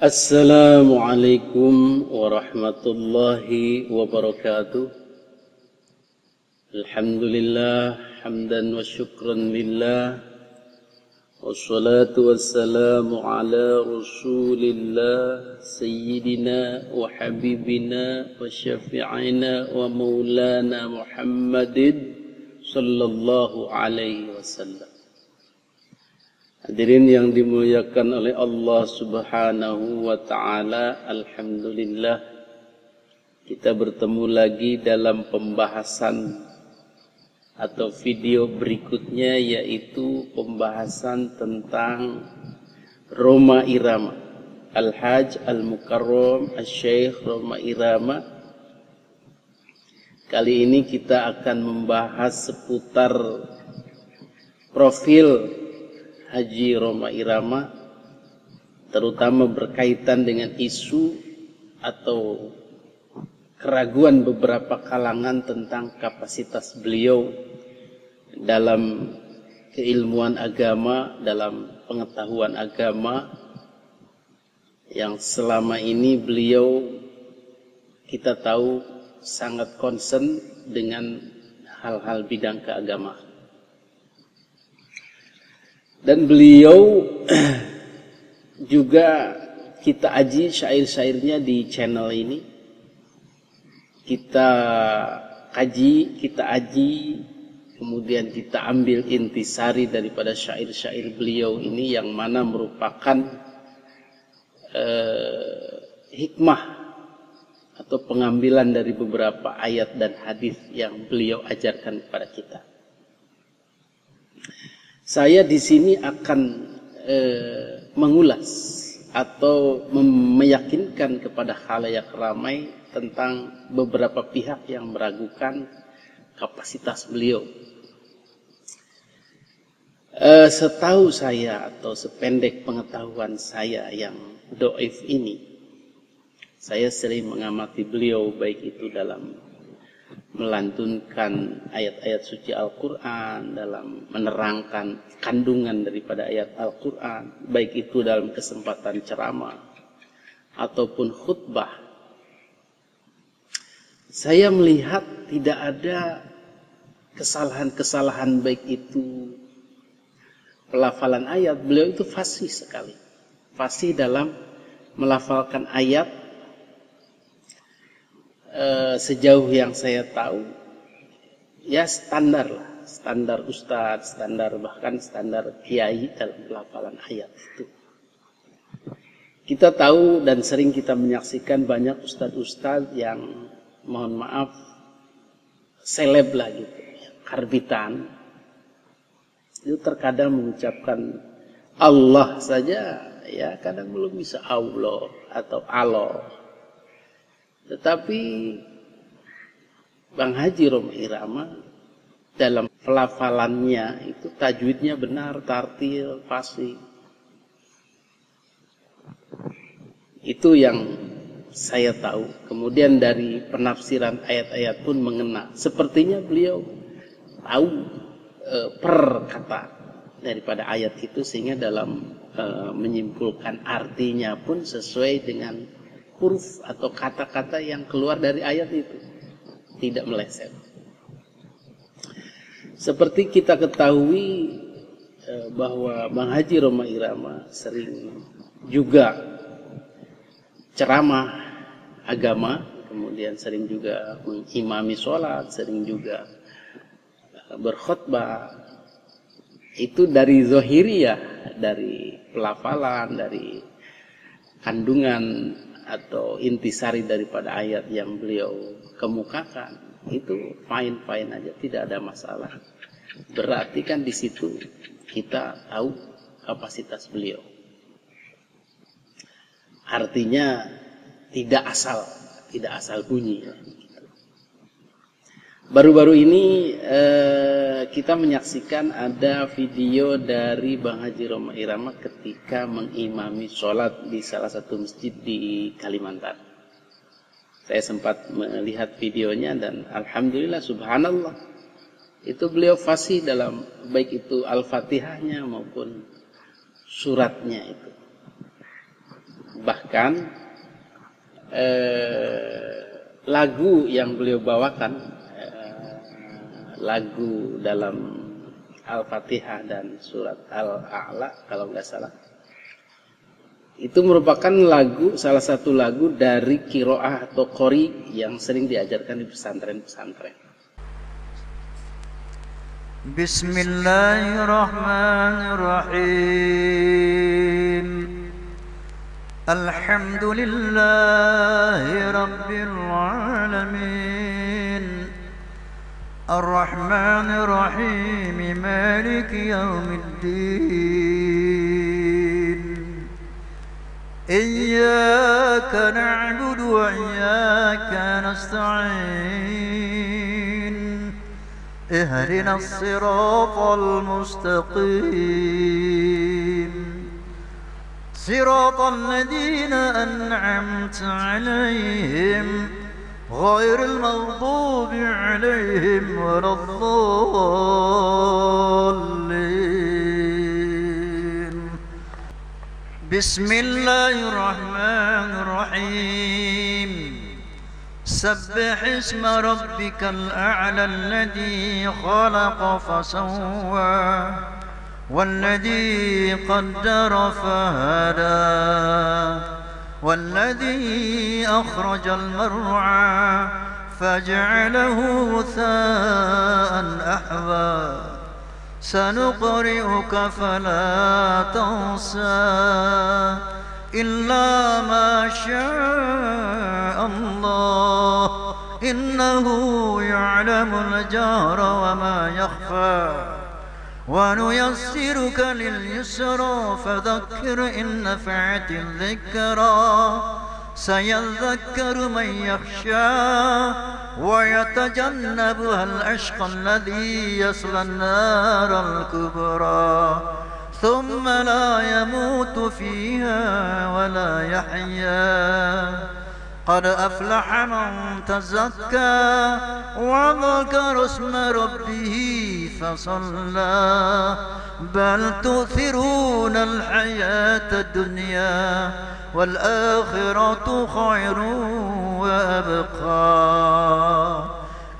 Assalamualaikum warahmatullahi wabarakatuh. Alhamdulillah hamdan wa syukran lillah. Wassalatu wassalamu ala rasulillah sayyidina wa habibina wa syafi'ina wa maulana Muhammadin sallallahu alaihi wasallam. Hadirin yang dimuliakan oleh Allah Subhanahu wa taala, alhamdulillah kita bertemu lagi dalam pembahasan atau video berikutnya, yaitu pembahasan tentang Rhoma Irama, Al-Hajj Al-Mukarram Al-Syekh Rhoma Irama. Kali ini kita akan membahas seputar profil Haji Rhoma Irama, terutama berkaitan dengan isu atau keraguan beberapa kalangan tentang kapasitas beliau dalam keilmuan agama, dalam pengetahuan agama, yang selama ini beliau kita tahu sangat concern dengan hal-hal bidang keagamaan. Dan beliau juga kita aji syair-syairnya di channel ini. Kita kaji, kita aji, kemudian kita ambil intisari daripada syair-syair beliau ini, yang mana merupakan hikmah atau pengambilan dari beberapa ayat dan hadis yang beliau ajarkan kepada kita. Saya di sini akan mengulas atau meyakinkan kepada khalayak ramai tentang beberapa pihak yang meragukan kapasitas beliau. Setahu saya atau sependek pengetahuan saya yang doif ini, saya sering mengamati beliau baik itu dalam melantunkan ayat-ayat suci Al-Quran, dalam menerangkan kandungan daripada ayat Al-Quran, baik itu dalam kesempatan ceramah ataupun khutbah. Saya melihat tidak ada kesalahan-kesalahan, baik itu pelafalan ayat. Beliau itu fasih sekali, fasih dalam melafalkan ayat. Sejauh yang saya tahu, ya standar lah, standar ustadz, standar bahkan standar kiai dalam pelafalan ayat itu. Kita tahu dan sering kita menyaksikan banyak ustadz-ustadz yang mohon maaf seleb lah gitu, karbitan. Itu terkadang mengucapkan Allah saja, ya kadang belum bisa Allah atau Allah. Tetapi Bang Haji Rhoma Irama dalam pelafalannya itu tajwidnya benar, tartil, fasih. Itu yang saya tahu. Kemudian dari penafsiran ayat-ayat pun mengena. Sepertinya beliau tahu per kata daripada ayat itu, sehingga dalam menyimpulkan artinya pun sesuai dengan huruf atau kata-kata yang keluar dari ayat itu, tidak meleset. Seperti kita ketahui bahwa Bang Haji Rhoma Irama sering juga ceramah agama, kemudian sering juga mengimami sholat, sering juga berkhutbah. Itu dari zahiriyah, dari pelafalan, dari kandungan atau intisari daripada ayat yang beliau kemukakan, itu fine-fine aja, tidak ada masalah. Berarti kan di situ kita tahu kapasitas beliau. Artinya tidak asal bunyi. Baru-baru ini kita menyaksikan ada video dari Bang Haji Rhoma Irama ketika mengimami sholat di salah satu masjid di Kalimantan. Saya sempat melihat videonya dan alhamdulillah, subhanallah, itu beliau fasih dalam baik itu Al-Fatihahnya maupun suratnya itu. Bahkan lagu yang beliau bawakan, lagu dalam Al-Fatihah dan surat Al-A'la kalau nggak salah, itu merupakan lagu, salah satu lagu dari qiraah atau qori yang sering diajarkan di pesantren-pesantren. Bismillahirrahmanirrahim. Alhamdulillahi rabbil alamin. Ar-Rahmanir Rahim. Maliki yaumiddin. Iyyaka na'budu wa iyyaka nasta'in. اهدنا الصراط المستقيم صراط الذين أنعمت عليهم غير المغضوب عليهم ولا الضالين. بسم الله الرحمن الرحيم. سبح اسم ربك الأعلى الذي خلق فسوى والذي قدر فهدى والذي أخرج المرعى فجعله غثاء أحوى سنقرئك فلا تنسى إلا ما شاء الله إنه يعلم الجهر وما يخفى ونيسرك لليسرى فذكر إن نفعت الذكرى سيذكر من يخشى ويتجنبها الأشقى الذي يصلى النار الكبرى ثم لا يموت فيها ولا يحيا قد أفلح من تزكى وذكر اسم ربه فصلى بل تؤثرون الحياة الدنيا والآخرة خير وأبقى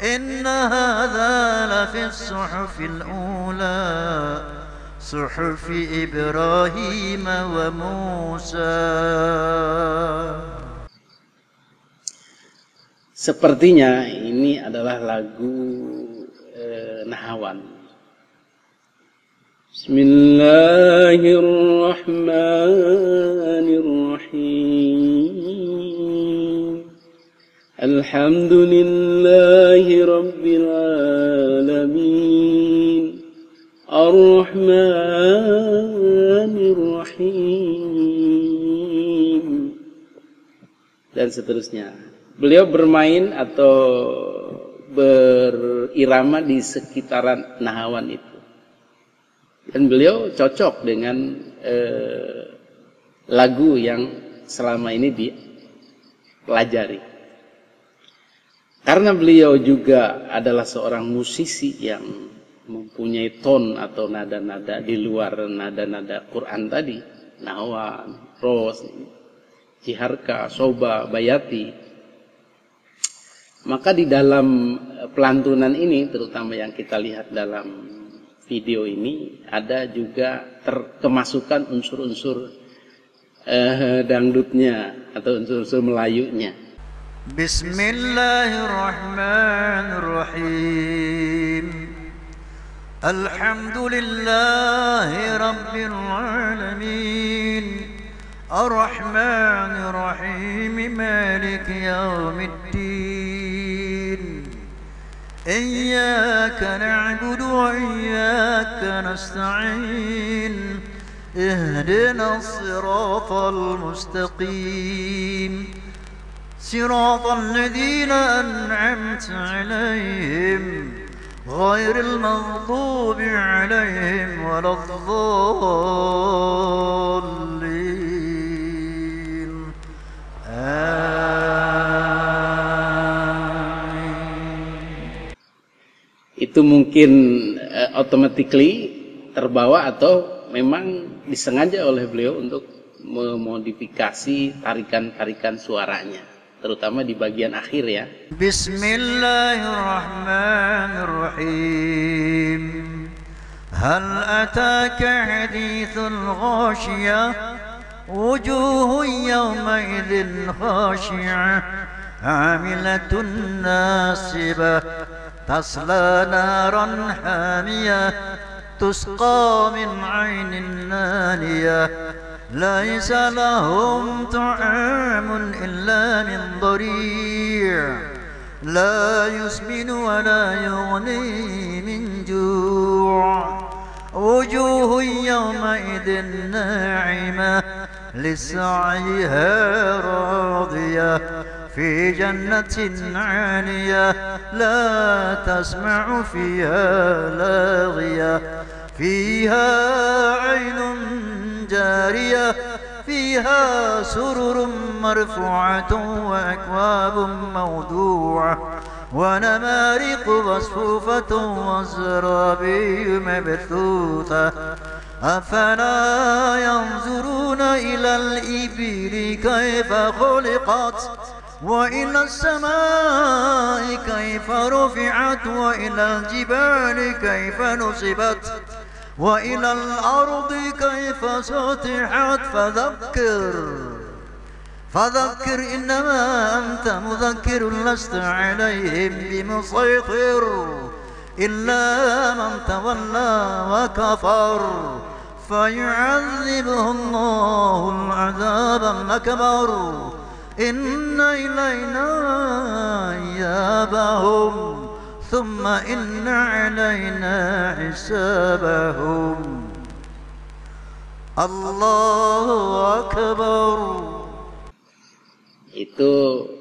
إن هذا لفي الصحف الأولى صحف إبراهيم وموسى. Sepertinya ini adalah lagu Nahawan. Bismillahirrahmanirrahim. Alhamdulillahi rabbil alamin. Ar-Rahmanir Rahim. Dan seterusnya. Beliau bermain atau berirama di sekitaran Nahawan itu. Dan beliau cocok dengan lagu yang selama ini dipelajari. Karena beliau juga adalah seorang musisi yang mempunyai ton atau nada-nada di luar nada-nada Quran tadi. Nahawan, Ros, Jiharka, Soba, Bayati. Maka di dalam pelantunan ini, terutama yang kita lihat dalam video ini, ada juga terkemasukan unsur-unsur dangdutnya atau unsur-unsur Melayunya. Bismillahirrahmanirrahim. Alhamdulillahi rabbil alamin. Ar-Rahmanir Rahim. Maliki yaumiddin. إياك نعبد وإياك نستعين اهدنا الصراط المستقيم صراط الذين أنعمت عليهم غير المغضوب عليهم ولا الضالين. Itu mungkin automatically terbawa atau memang disengaja oleh beliau untuk memodifikasi tarikan-tarikan suaranya, terutama di bagian akhir ya. Bismillahirrahmanirrahim. Hal ataka hadithul ghashiyah wujuhun yawmaidhin khashi'ah amilatun nasibah tasla naran hamiyah تسقى من عين آنية ليس لهم طعام إلا من ضريع لا يسمن ولا يغني من جوع وجوه يومئذ ناعمة لسعيها راضية في جنة عالية لا تسمع فيها لاغية فيها عين جارية فيها سرر مرفوعة وأكواب موضوعة ونمارق مصفوفة وزرابي مبثوثة أفلا ينظرون إلى الإبل كيف خلقت وإلى السماء كيف رفعت وإلى الجبال كيف نصبت وإلى الأرض كيف سطحت فذكر إنما أنت مذكر لست عليهم بمسيطر إلا من تولى وكفر فيعذبه الله العذاب الأكبر إن إلينا إيابهم ثم إن علينا حسابهم الله أكبر. Itu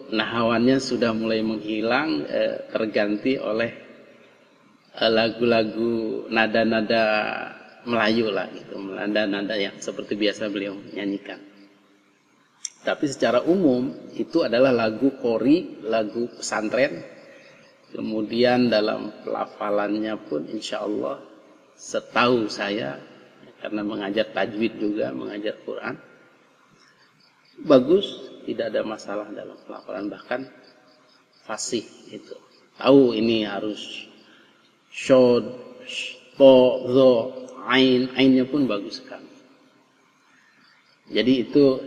nahawannya sudah mulai menghilang, terganti oleh lagu-lagu nada-nada Melayu lah gitu, nada-nada yang seperti biasa beliau nyanyikan. Tapi secara umum itu adalah lagu qori, lagu pesantren. Kemudian dalam pelafalannya pun insya Allah setahu saya, karena mengajar tajwid juga, mengajar Quran, bagus, tidak ada masalah dalam pelafalan, bahkan fasih itu. Tahu ini harus shod, to, zo, ainnya pun bagus sekali. Jadi itu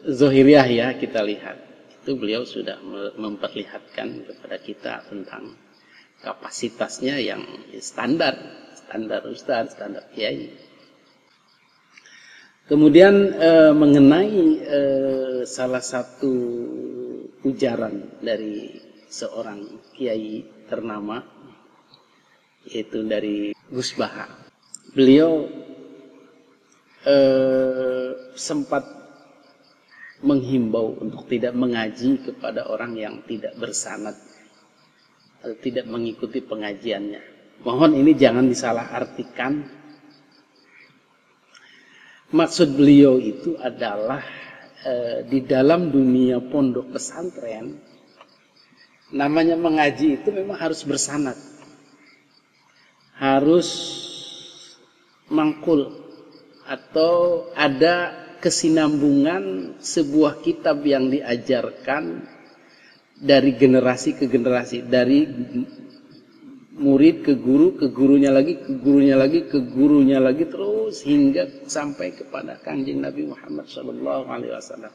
zohiriyah ya, kita lihat. Itu beliau sudah memperlihatkan kepada kita tentang kapasitasnya yang standar ustaz, standar kiai. Kemudian mengenai salah satu ujaran dari seorang kiai ternama, yaitu dari Gus Baha. Beliau sempat menghimbau untuk tidak mengaji kepada orang yang tidak bersanad atau tidak mengikuti pengajiannya. Mohon ini jangan disalahartikan. Maksud beliau itu adalah di dalam dunia pondok pesantren, namanya mengaji itu memang harus bersanad, harus mangkul, atau ada kesinambungan sebuah kitab yang diajarkan dari generasi ke generasi, dari murid ke guru, ke gurunya lagi, ke gurunya lagi, ke gurunya lagi, terus hingga sampai kepada Kanjeng Nabi Muhammad SAW.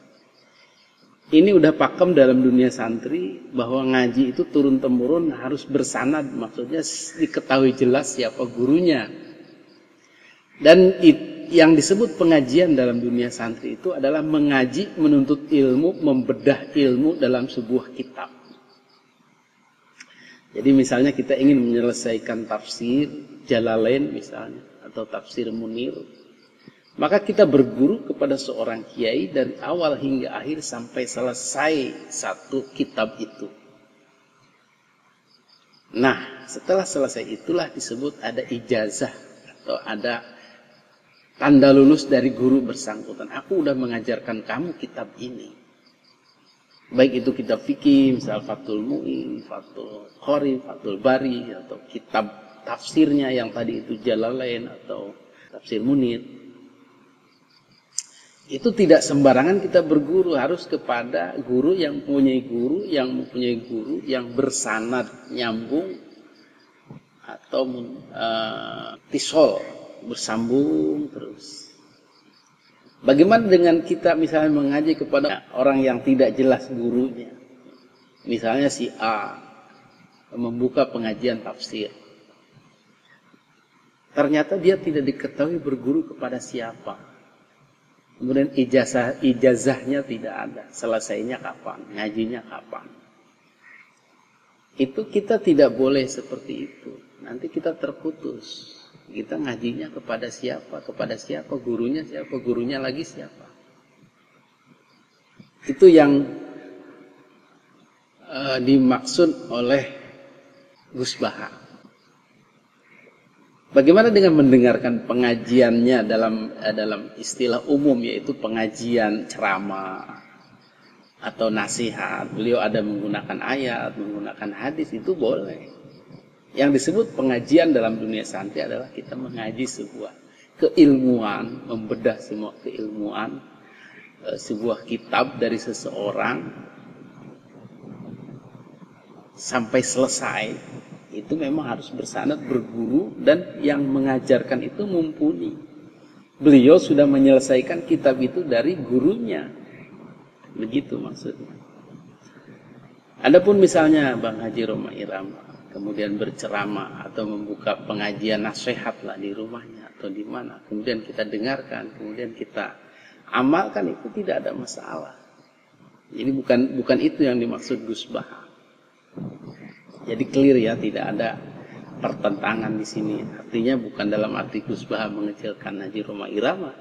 Ini udah pakem dalam dunia santri bahwa ngaji itu turun temurun harus bersanad, maksudnya diketahui jelas siapa gurunya. Dan yang disebut pengajian dalam dunia santri itu adalah mengaji, menuntut ilmu, membedah ilmu dalam sebuah kitab. Jadi misalnya kita ingin menyelesaikan tafsir Jalalain misalnya, atau tafsir Munir, maka kita berguru kepada seorang kiai dari awal hingga akhir sampai selesai satu kitab itu. Nah, setelah selesai itulah disebut ada ijazah atau ada tanda lulus dari guru bersangkutan. Aku udah mengajarkan kamu kitab ini. Baik itu kitab fikih, misal Fathul Mu'in, Fathul Khori, Fathul Bari, atau kitab tafsirnya yang tadi itu Jalalain atau tafsir Munir. Itu tidak sembarangan kita berguru, harus kepada guru yang mempunyai guru yang bersanad, nyambung atau tisol, bersambung terus. Bagaimana dengan kita misalnya mengaji kepada orang yang tidak jelas gurunya? Misalnya si A membuka pengajian tafsir. Ternyata dia tidak diketahui berguru kepada siapa. Kemudian ijazahnya tidak ada. Selesainya kapan? Ngajinya kapan? Itu kita tidak boleh seperti itu. Nanti kita terputus. Kita ngajinya kepada siapa? Kepada siapa? Gurunya siapa? Gurunya lagi siapa? Itu yang dimaksud oleh Gus Baha. Bagaimana dengan mendengarkan pengajiannya dalam istilah umum, yaitu pengajian ceramah atau nasihat. Beliau ada menggunakan ayat, menggunakan hadis, itu boleh. Yang disebut pengajian dalam dunia santri adalah kita mengaji sebuah keilmuan, membedah semua keilmuan, sebuah kitab dari seseorang sampai selesai. Itu memang harus bersanad, berguru, dan yang mengajarkan itu mumpuni. Beliau sudah menyelesaikan kitab itu dari gurunya. Begitu maksudnya. Adapun misalnya Bang Haji Roma Irama kemudian berceramah atau membuka pengajian nasihat lah di rumahnya atau di mana, kemudian kita dengarkan, kemudian kita amalkan, itu tidak ada masalah. Jadi bukan itu yang dimaksud Gus Baha. Jadi clear ya, tidak ada pertentangan di sini. Artinya bukan dalam arti Gus Baha mengecilkan Haji Roma Irama.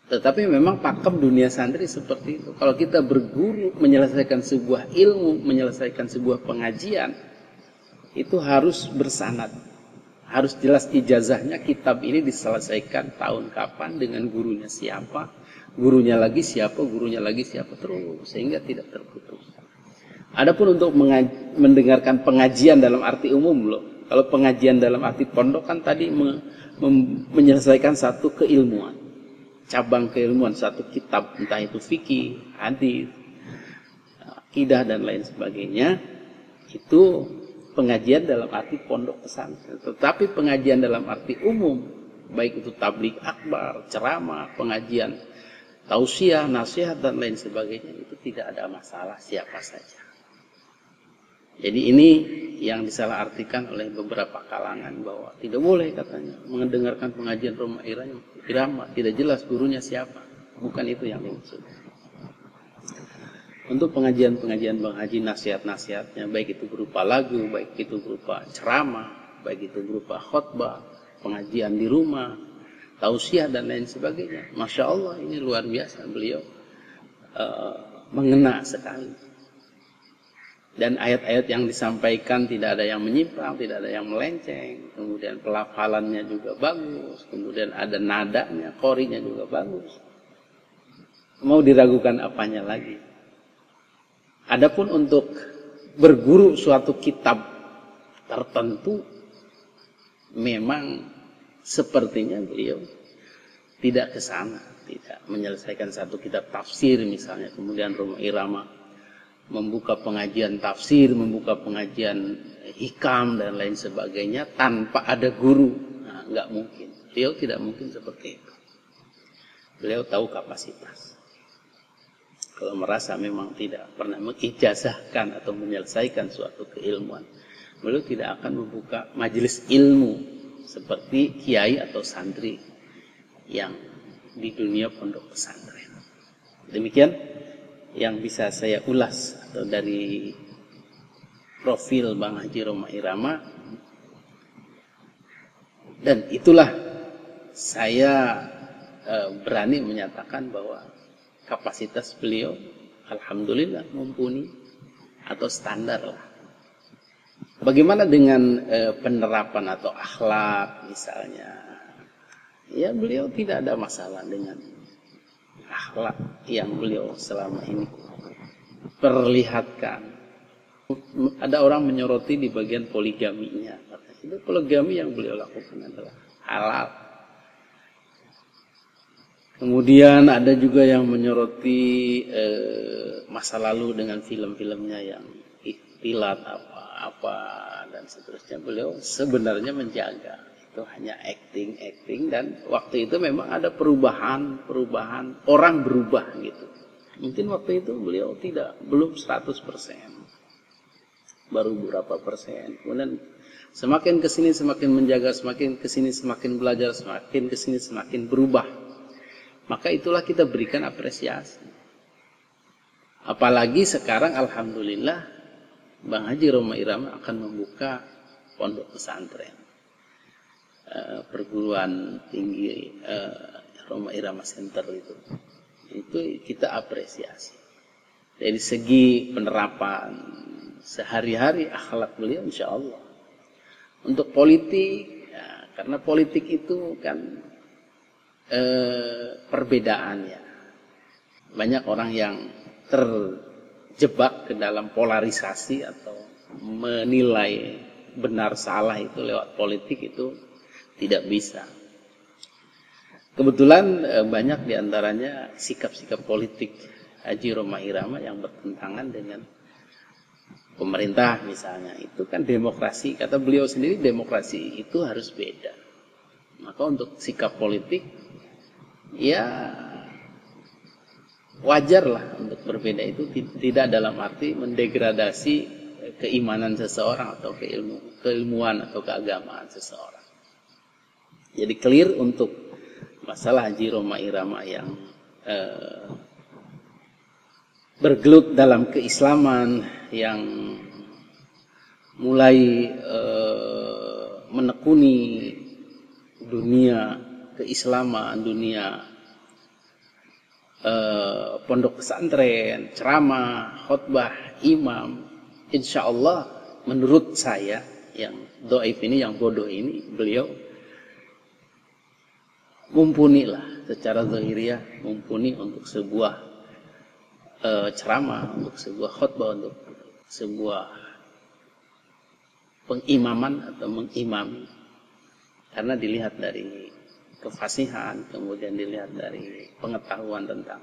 Tetapi memang pakem dunia santri seperti itu. Kalau kita berguru, menyelesaikan sebuah ilmu, menyelesaikan sebuah pengajian, itu harus bersanad. Harus jelas ijazahnya, kitab ini diselesaikan tahun kapan, dengan gurunya siapa, gurunya lagi siapa, gurunya lagi siapa, terus sehingga tidak terputus. Adapun untuk mendengarkan pengajian dalam arti umum loh. Kalau pengajian dalam arti pondok kan tadi menyelesaikan satu keilmuan, cabang keilmuan, satu kitab, entah itu fikih, hadis, akidah dan lain sebagainya. Itu pengajian dalam arti pondok pesantren. Tetapi pengajian dalam arti umum, baik itu tabligh akbar, ceramah, pengajian tausiah, nasihat dan lain sebagainya, itu tidak ada masalah siapa saja. Jadi ini yang disalahartikan oleh beberapa kalangan bahwa tidak boleh katanya mendengarkan pengajian Roma Irama, tidak jelas gurunya siapa. Bukan itu yang dimaksud. Untuk pengajian-pengajian Bang Haji, nasihat-nasihatnya, baik itu berupa lagu, baik itu berupa ceramah, baik itu berupa khutbah, pengajian di rumah, tausiah dan lain sebagainya. Masya Allah, ini luar biasa, beliau mengena sekali. Dan ayat-ayat yang disampaikan tidak ada yang menyimpang, tidak ada yang melenceng. Kemudian pelafalannya juga bagus. Kemudian ada nadanya, qorinya juga bagus. Mau diragukan apanya lagi? Adapun untuk berguru suatu kitab tertentu, memang sepertinya beliau tidak ke sana, tidak menyelesaikan satu kitab tafsir misalnya, kemudian Roma Irama membuka pengajian tafsir, membuka pengajian hikam dan lain sebagainya tanpa ada guru. Nah, nggak mungkin. Beliau tidak mungkin seperti itu. Beliau tahu kapasitas. Kalau merasa memang tidak pernah mengijazahkan atau menyelesaikan suatu keilmuan, beliau tidak akan membuka majelis ilmu seperti kiai atau santri yang di dunia pondok pesantren. Demikian yang bisa saya ulas atau dari profil Bang Haji Roma Irama, dan itulah saya berani menyatakan bahwa kapasitas beliau alhamdulillah mumpuni atau standar lah. Bagaimana dengan penerapan atau akhlak misalnya? Ya, beliau tidak ada masalah dengan akhlak yang beliau selama ini perlihatkan. Ada orang menyoroti di bagian poligaminya. Itu poligami yang beliau lakukan adalah halal. Kemudian ada juga yang menyoroti masa lalu dengan film-filmnya yang ikhtilat apa dan seterusnya. Beliau sebenarnya menjaga itu hanya acting dan waktu itu memang ada perubahan orang berubah gitu. Mungkin waktu itu beliau belum 100%, baru beberapa persen. Kemudian semakin kesini semakin menjaga, semakin kesini semakin belajar, semakin kesini semakin berubah. Maka itulah kita berikan apresiasi. Apalagi sekarang alhamdulillah Bang Haji Roma Irama akan membuka pondok pesantren, perguruan tinggi Roma Irama Center itu kita apresiasi. Dari segi penerapan sehari-hari akhlak beliau insya Allah. Untuk politik, ya, karena politik itu kan perbedaannya. Banyak orang yang terjebak ke dalam polarisasi atau menilai benar salah itu lewat politik itu tidak bisa. Kebetulan banyak diantaranya sikap-sikap politik Haji Roma Irama yang bertentangan dengan pemerintah misalnya. Itu kan demokrasi, kata beliau sendiri demokrasi itu harus beda. Maka untuk sikap politik ya wajar lah untuk berbeda itu, tidak dalam arti mendegradasi keimanan seseorang atau keilmuan atau keagamaan seseorang. Jadi clear untuk masalah Haji Roma Irama yang bergelut dalam keislaman, yang mulai menekuni dunia keislaman, dunia pondok pesantren, ceramah, khutbah, imam. Insya Allah menurut saya yang doif ini, yang bodoh ini, beliau mumpuni lah secara zahiriyah, mumpuni untuk sebuah ceramah, untuk sebuah khutbah, untuk sebuah pengimaman atau mengimami. Karena dilihat dari kefasihan, kemudian dilihat dari pengetahuan tentang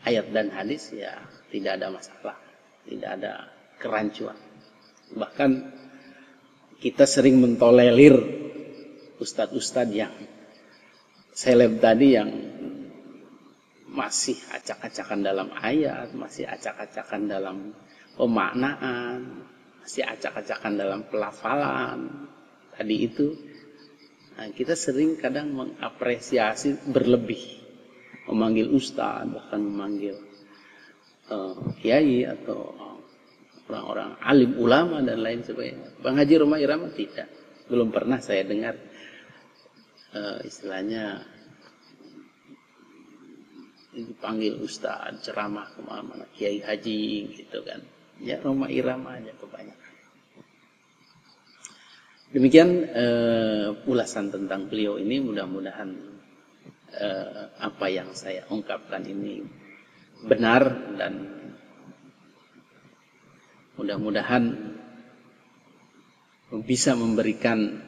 ayat dan hadis, ya tidak ada masalah, tidak ada kerancuan. Bahkan kita sering mentolerir ustadz-ustadz yang seleb tadi, yang masih acak-acakan dalam ayat, masih acak-acakan dalam pemaknaan, masih acak-acakan dalam pelafalan tadi itu. Nah, kita sering kadang mengapresiasi berlebih, memanggil ustaz, bahkan memanggil kiai atau orang-orang alim ulama dan lain sebagainya. Bang Haji Roma Irama tidak, belum pernah saya dengar istilahnya dipanggil ustaz, ceramah kemana-mana, kiai haji gitu kan. Ya Roma Irama aja kebanyakan. Demikian ulasan tentang beliau ini. Mudah-mudahan apa yang saya ungkapkan ini benar, dan mudah-mudahan bisa memberikan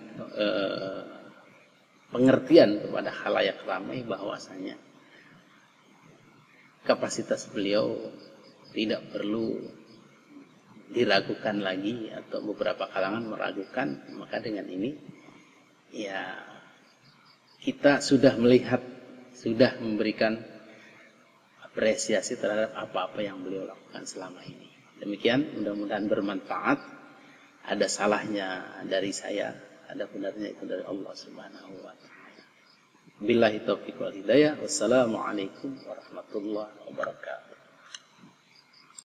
pengertian kepada khalayak ramai bahwasanya kapasitas beliau tidak perlu diragukan lagi, atau beberapa kalangan meragukan. Maka dengan ini ya kita sudah melihat, sudah memberikan apresiasi terhadap apa-apa yang beliau lakukan selama ini. Demikian, mudah-mudahan bermanfaat. Ada salahnya dari saya, ada benarnya itu dari Allah Subhanahu wa taala. Billahi taufiq wal hidayah. Wassalamualaikum warahmatullahi wabarakatuh.